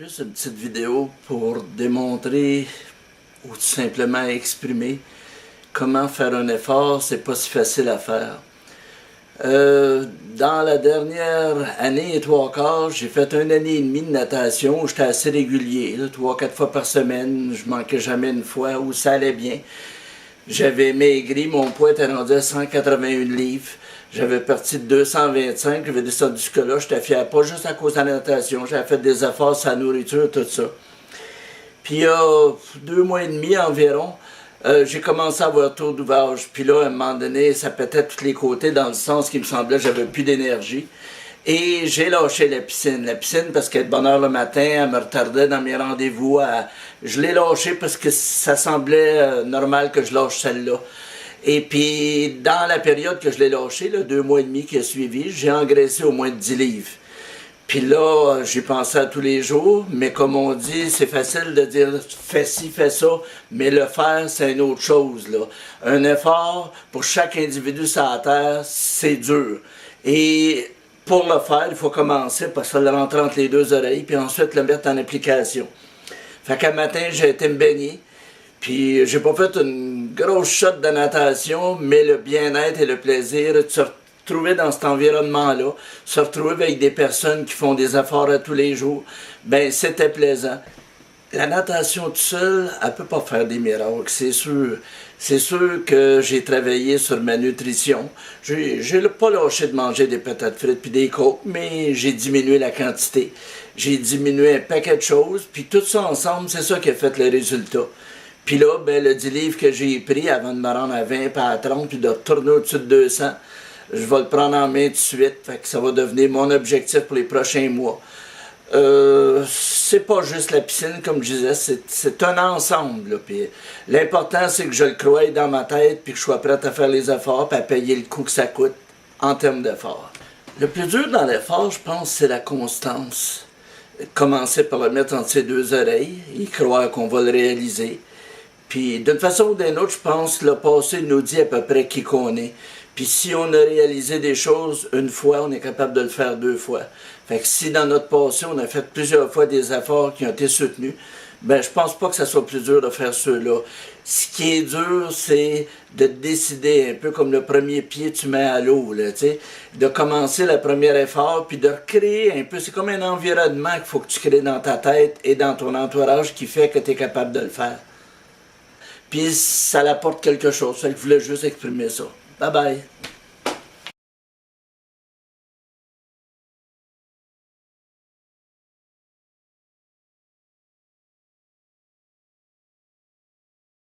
Juste une petite vidéo pour démontrer ou tout simplement exprimer comment faire un effort, c'est pas si facile à faire. Dans la dernière année et 3/4, j'ai fait 1 an et demi de natation où j'étais assez régulier, 3-4 fois par semaine, je manquais jamais une fois où ça allait bien. J'avais maigri, mon poids était rendu à 181 livres. J'avais parti de 225, j'avais descendu jusque-là, j'étais fier, pas juste à cause de la natation, j'avais fait des efforts sur la nourriture, tout ça. Puis il y a 2 mois et demi environ, j'ai commencé à avoir trop d'ouvrage. Puis là, à un moment donné, ça pétait de tous les côtés dans le sens qui me semblait que j'avais plus d'énergie. Et j'ai lâché la piscine. La piscine parce qu'à de bonne heure le matin, elle me retardait dans mes rendez-vous. Je l'ai lâchée parce que ça semblait normal que je lâche celle-là. Et puis, dans la période que je l'ai lâchée, 2 mois et demi qui a suivi, j'ai engraissé au moins 10 livres. Puis là, j'ai pensé à tous les jours, mais comme on dit, c'est facile de dire « fais ci, fais ça », mais le faire, c'est une autre chose, là. Un effort, pour chaque individu sur la Terre, c'est dur. Et pour le faire, il faut commencer par se le rentrer entre les 2 oreilles, puis ensuite le mettre en application. Fait qu'un matin, j'ai été me baigner, puis j'ai pas fait une grosse shot de natation, mais le bien-être et le plaisir de se retrouver dans cet environnement-là, se retrouver avec des personnes qui font des efforts à tous les jours, ben c'était plaisant. La natation toute seule, elle peut pas faire des miracles, c'est sûr. C'est sûr que j'ai travaillé sur ma nutrition. J'ai pas lâché de manger des patates frites puis des coques, mais j'ai diminué la quantité. J'ai diminué un paquet de choses, puis tout ça ensemble, c'est ça qui a fait le résultat. Puis là, ben, le 10 livres que j'ai pris avant de me rendre à 20 puis à 30, puis de retourner au-dessus de 200, je vais le prendre en main tout de suite, fait que ça va devenir mon objectif pour les prochains mois. C'est pas juste la piscine, comme je disais, c'est un ensemble. L'important, c'est que je le croie dans ma tête, puis que je sois prêt à faire les efforts, puis à payer le coût que ça coûte en termes d'efforts. Le plus dur dans l'effort, je pense, c'est la constance. Commencer par le mettre entre ses 2 oreilles, y croire qu'on va le réaliser. Puis, d'une façon ou d'une autre, je pense que le passé nous dit à peu près qui qu'on est. Puis si on a réalisé des choses une fois, on est capable de le faire 2 fois. Fait que si dans notre passé, on a fait plusieurs fois des efforts qui ont été soutenus, ben je pense pas que ça soit plus dur de faire ceux-là. Ce qui est dur, c'est de décider, un peu comme le premier pied tu mets à l'eau, tu sais, de commencer le premier effort, puis de recréer un peu, c'est comme un environnement qu'il faut que tu crées dans ta tête et dans ton entourage qui fait que tu es capable de le faire. Puis ça apporte quelque chose, fait que je voulais juste exprimer ça. Bye bye.